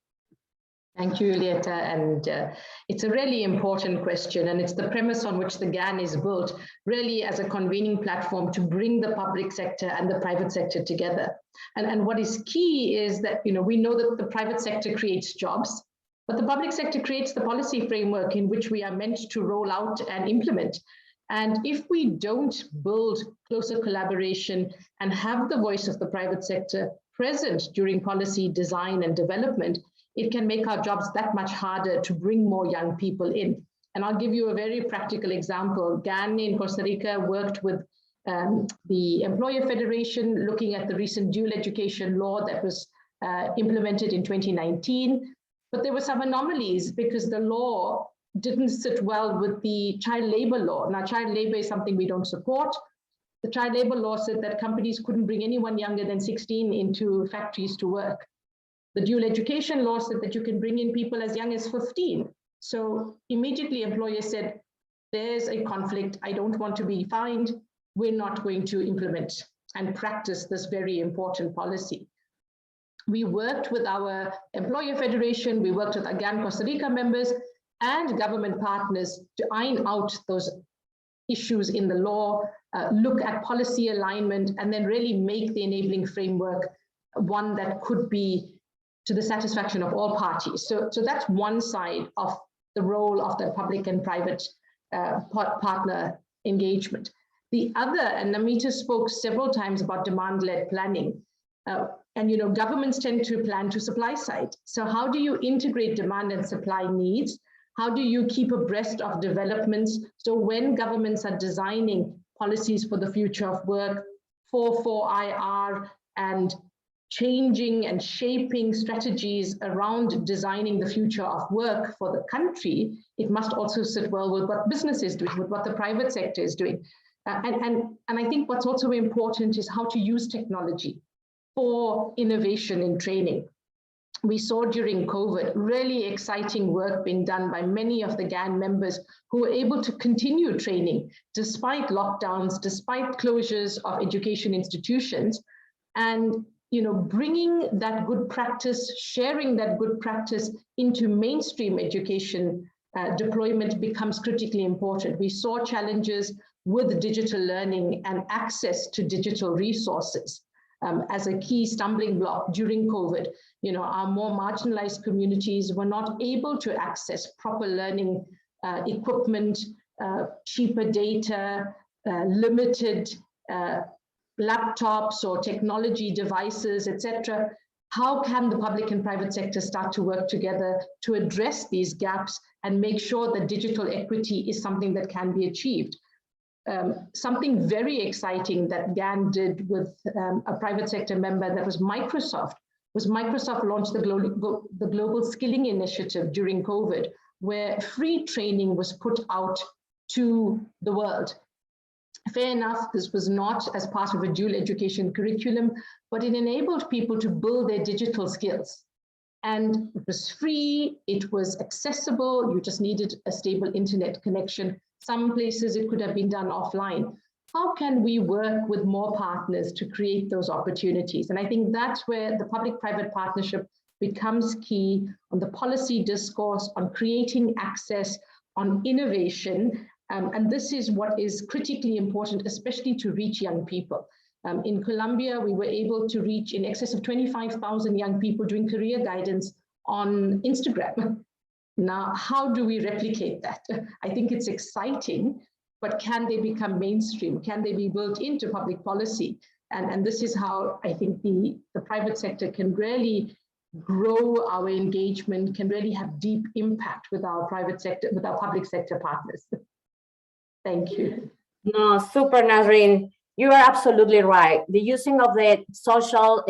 Thank you, Julieta. And it's a really important question. And it's the premise on which the GAN is built, really as a convening platform to bring the public sector and the private sector together. And what is key is that, we know that the private sector creates jobs, but the public sector creates the policy framework in which we are meant to roll out and implement. And if we don't build closer collaboration and have the voice of the private sector present during policy design and development, it can make our jobs that much harder to bring more young people in. And I'll give you a very practical example. GAN in Costa Rica worked with the Employer Federation, looking at the recent dual education law that was implemented in 2019. But there were some anomalies because the law didn't sit well with the child labor law. Now, child labor is something we don't support. The child labor law said that companies couldn't bring anyone younger than 16 into factories to work. The dual education law said that you can bring in people as young as 15. So immediately employers said, there's a conflict. I don't want to be fined. We're not going to implement and practice this very important policy. We worked with our Employer Federation. We worked with our GAN Costa Rica members and government partners to iron out those issues in the law, look at policy alignment, and then really make the enabling framework one that could be to the satisfaction of all parties. So that's one side of the role of the public and private partner engagement. The other, and Namita spoke several times about demand-led planning. And governments tend to plan to supply side. So how do you integrate demand and supply needs? How do you keep abreast of developments? So when governments are designing policies for the future of work, for IR and changing and shaping strategies around designing the future of work for the country, it must also sit well with what business is doing, with what the private sector is doing. And I think what's also important is how to use technology for innovation in training. We saw during COVID really exciting work being done by many of the GAN members who were able to continue training despite lockdowns, despite closures of education institutions, and bringing that good practice, sharing that good practice into mainstream education deployment becomes critically important. We saw challenges with digital learning and access to digital resources as a key stumbling block during COVID. Our more marginalized communities were not able to access proper learning equipment, cheaper data, limited laptops or technology devices, etc. How can the public and private sector start to work together to address these gaps and make sure that digital equity is something that can be achieved? Something very exciting that GAN did with a private sector member, that was Microsoft launched the Global Skilling Initiative during COVID, where free training was put out to the world. Fair enough, this was not as part of a dual education curriculum, but it enabled people to build their digital skills. And it was free, it was accessible, you just needed a stable internet connection. Some places it could have been done offline. How can we work with more partners to create those opportunities? And I think that's where the public-private partnership becomes key on the policy discourse, on creating access, on innovation. And this is what is critically important, especially to reach young people. In Colombia, we were able to reach in excess of 25,000 young people doing career guidance on Instagram. Now, how do we replicate that? I think it's exciting, but can they become mainstream? Can they be built into public policy? And this is how I think the private sector can really grow our engagement, can really have deep impact with our private sector, with our public sector partners. Thank you. No, super, Nazreen. You are absolutely right. The using of the social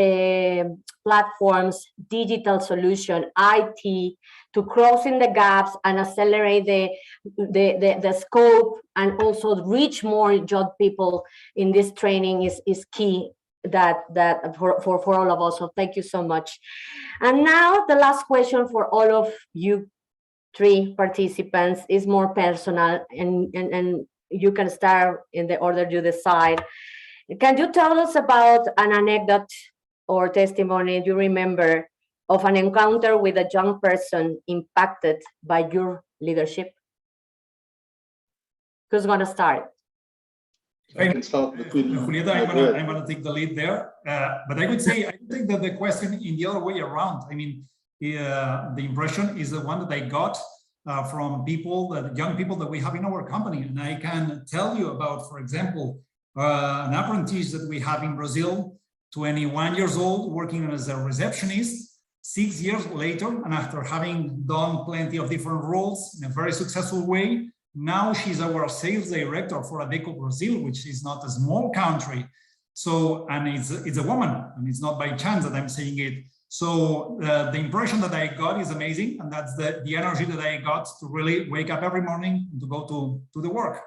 platforms, digital solution, IT, to closing the gaps and accelerate the scope and also reach more young people in this training is key for all of us. So thank you so much. And now the last question for all of you three participants is more personal, and you can start in the order you decide. Can you tell us about an anecdote or testimony you remember of an encounter with a young person impacted by your leadership? Who's going to start? I can start. Julieta, I'm going to take the lead there. But I would say, I think that the question in the other way around. I mean, the impression is the one that I got from young people that we have in our company. And I can tell you about, for example, an apprentice that we have in Brazil, 21 years old, working as a receptionist. 6 years later, and after having done plenty of different roles in a very successful way, now she's our sales director for Adecco Brazil, which is not a small country. So, and it's a woman, and it's not by chance that I'm saying it. So the impression that I got is amazing, and that's the energy that I got to really wake up every morning and to go to the work.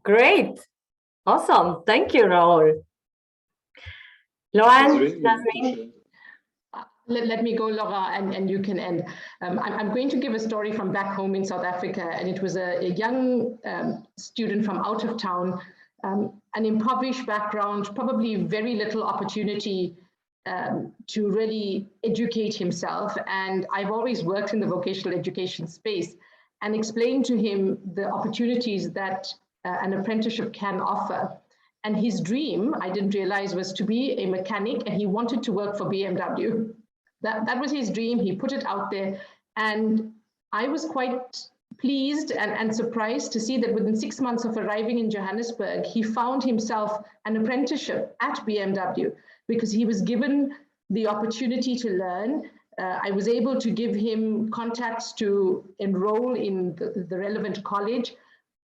Great. Awesome. Thank you, Raul. Nazreen? Let me go, Laura, and you can end. I'm going to give a story from back home in South Africa, and it was a young student from out of town, an impoverished background, probably very little opportunity to really educate himself. And I've always worked in the vocational education space and explained to him the opportunities that an apprenticeship can offer. And his dream, I didn't realize, was to be a mechanic, and he wanted to work for BMW. That was his dream. He put it out there. And I was quite pleased and surprised to see that within 6 months of arriving in Johannesburg, he found himself an apprenticeship at BMW because he was given the opportunity to learn. I was able to give him contacts to enroll in the relevant college.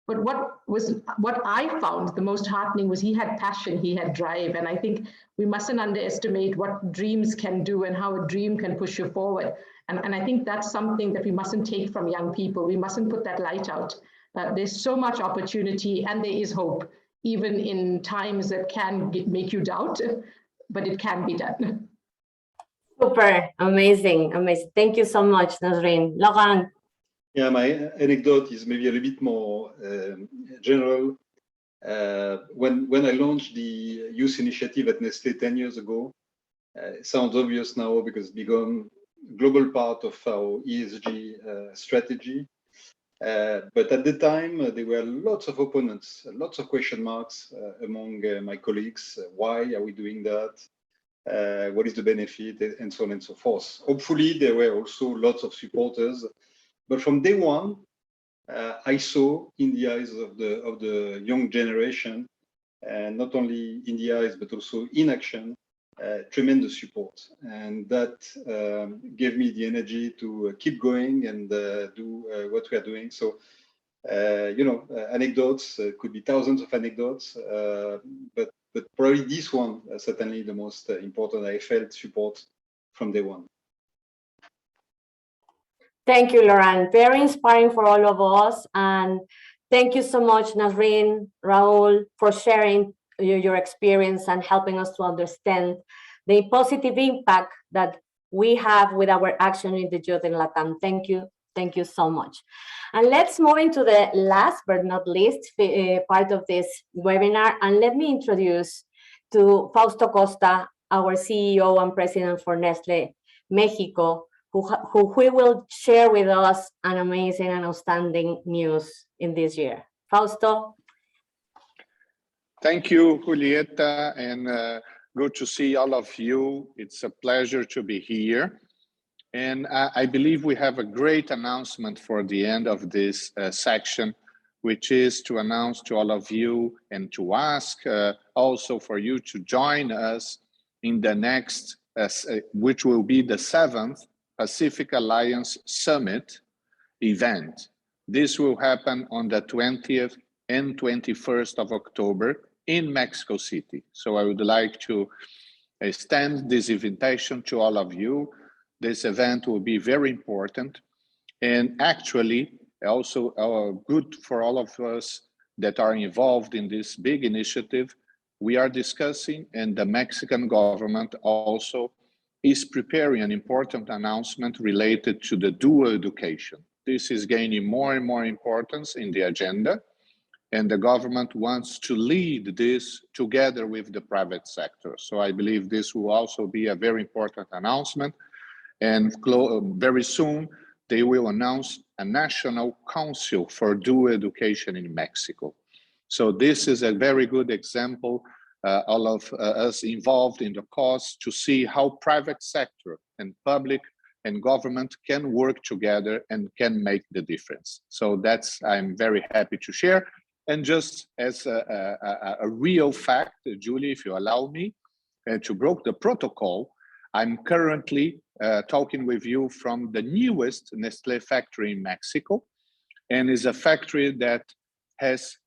But what I found the most heartening was he had passion, he had drive. And I think we mustn't underestimate what dreams can do and how a dream can push you forward. And I think that's something that we mustn't take from young people. We mustn't put that light out. There's so much opportunity and there is hope, even in times that can make you doubt, but it can be done. Super, amazing, amazing. Thank you so much, Nasreen. Laurent. Yeah, my anecdote is maybe a little bit more general. When I launched the youth initiative at Nestle 10 years ago, it sounds obvious now because it's become a global part of our ESG strategy. But at the time, there were lots of opponents, lots of question marks among my colleagues. Why are we doing that? What is the benefit, and so on and so forth. Hopefully, there were also lots of supporters. But from day one, I saw in the eyes of the young generation, and not only in the eyes, but also in action, tremendous support. And that gave me the energy to keep going and do what we are doing. So, anecdotes, could be thousands of anecdotes, but probably this one, certainly the most important. I felt support from day one. Thank you, Laurent. Very inspiring for all of us. And thank you so much, Nasreen, Raul, for sharing your experience and helping us to understand the positive impact that we have with our action in the youth in Latam. Thank you. Thank you so much. And let's move into the last but not least part of this webinar. And let me introduce to Fausto Costa, our CEO and president for Nestle Mexico, who will share with us an amazing and outstanding news in this year. Fausto. Thank you, Julieta, and good to see all of you. It's a pleasure to be here. And I believe we have a great announcement for the end of this section, which is to announce to all of you and to ask also for you to join us in the next, which will be the 7th Pacific Alliance Summit event. This will happen on the 20th and 21st of October in Mexico City. So I would like to extend this invitation to all of you. This event will be very important and actually also good for all of us that are involved in this big initiative. We are discussing, and the Mexican government also is preparing an important announcement related to the dual education. This is gaining more and more importance in the agenda, and the government wants to lead this together with the private sector. So I believe this will also be a very important announcement, and very soon they will announce a national council for dual education in Mexico. So this is a very good example, all of us involved in the cause, to see how private sector and public and government can work together and can make the difference. So that's, I'm very happy to share. And just as a real fact, Julie, if you allow me, to break the protocol, I'm currently talking with you from the newest Nestlé factory in Mexico, and is a factory that has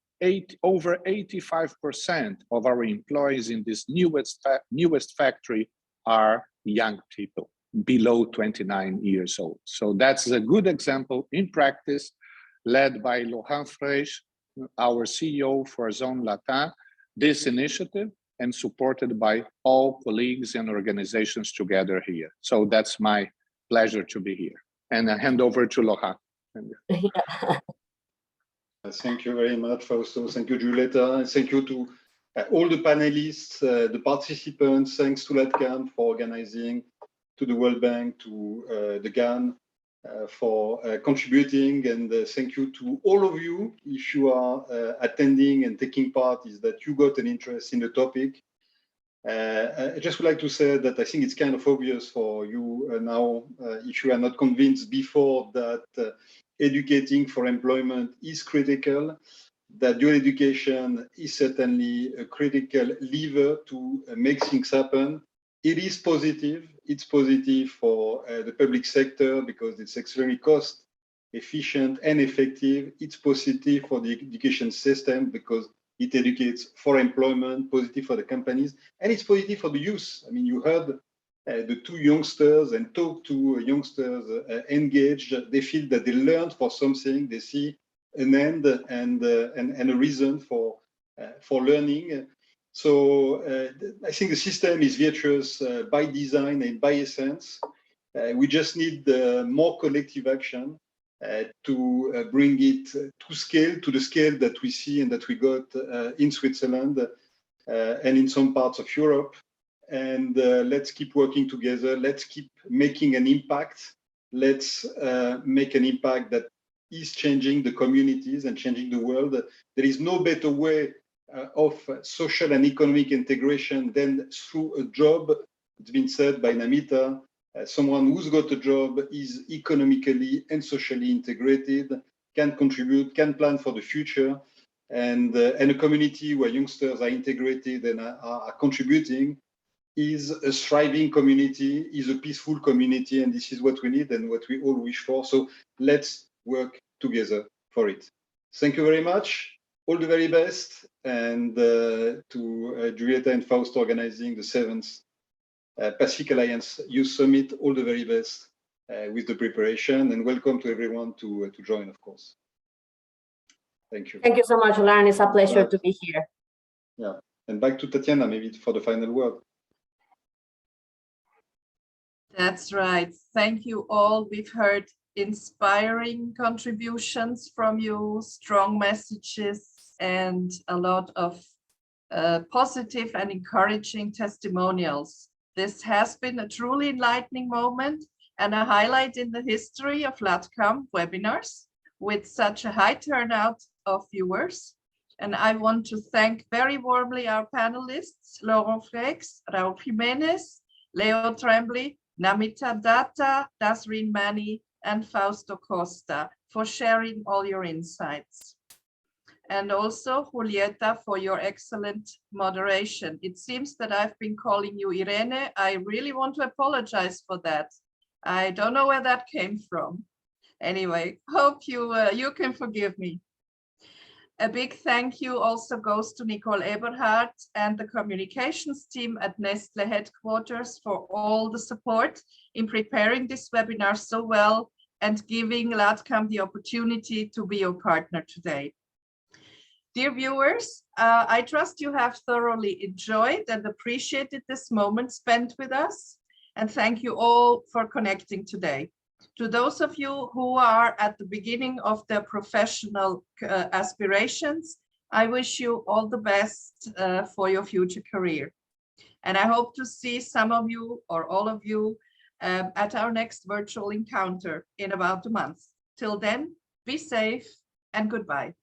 over 85% of our employees in this newest factory are young people below 29 years old. So that's a good example in practice, led by Laurent Frege, our CEO for Zone Latin, this initiative, and supported by all colleagues and organizations together here. So that's my pleasure to be here. And I hand over to Laurent. Thank you very much, Fausto. Thank you, Julieta. And thank you to all the panelists, the participants. Thanks to LATCAM for organizing, to the World Bank, to the GAN for contributing. And thank you to all of you. If you are attending and taking part, is that you got an interest in the topic. I just would like to say that I think it's kind of obvious for you now, if you are not convinced before, that educating for employment is critical, that dual education is certainly a critical lever to make things happen. It is positive. It's positive for the public sector because it's extremely cost efficient and effective, it's positive for the education system because it educates for employment, positive for the companies, and it's positive for the youth. I mean, you heard the two youngsters and talk to youngsters engaged. They feel that they learned for something. They see an end and a reason for learning. So I think the system is virtuous by design and by essence. We just need more collective action to bring it to scale, to the scale that we see and that we got in Switzerland and in some parts of Europe. And let's keep working together. Let's keep making an impact. Let's make an impact that is changing the communities and changing the world. There is no better way of social and economic integration than through a job. It's been said by Namita. Someone who's got a job is economically and socially integrated, can contribute, can plan for the future, and a community where youngsters are integrated and are contributing is a thriving community, is a peaceful community, and this is what we need and what we all wish for. So let's work together for it. Thank you very much. All the very best, and to Julieta and Faust organizing the 7th Pacific Alliance Youth Summit. All the very best with the preparation, and welcome to everyone to join, of course. Thank you. Thank you so much, Lauren. It's a pleasure to be here. Yeah, and back to Tatiana, maybe for the final word. That's right. Thank you all. We've heard inspiring contributions from you, strong messages, and a lot of positive and encouraging testimonials. This has been a truly enlightening moment and a highlight in the history of LATCAM webinars with such a high turnout of viewers. And I want to thank very warmly our panelists, Laurent Frex, Raul Jimenez, Leo Tremblay, Namita Datta, Dasreen Mani, and Fausto Costa for sharing all your insights. And also Julieta for your excellent moderation. It seems that I've been calling you Irene. I really want to apologize for that. I don't know where that came from. Anyway, hope you can forgive me. A big thank you also goes to Nicole Eberhardt and the communications team at Nestle headquarters for all the support in preparing this webinar so well and giving LATCAM the opportunity to be your partner today. Dear viewers, I trust you have thoroughly enjoyed and appreciated this moment spent with us. And thank you all for connecting today. To those of you who are at the beginning of their professional aspirations, I wish you all the best for your future career. And I hope to see some of you or all of you at our next virtual encounter in about a month. Till then, be safe and goodbye.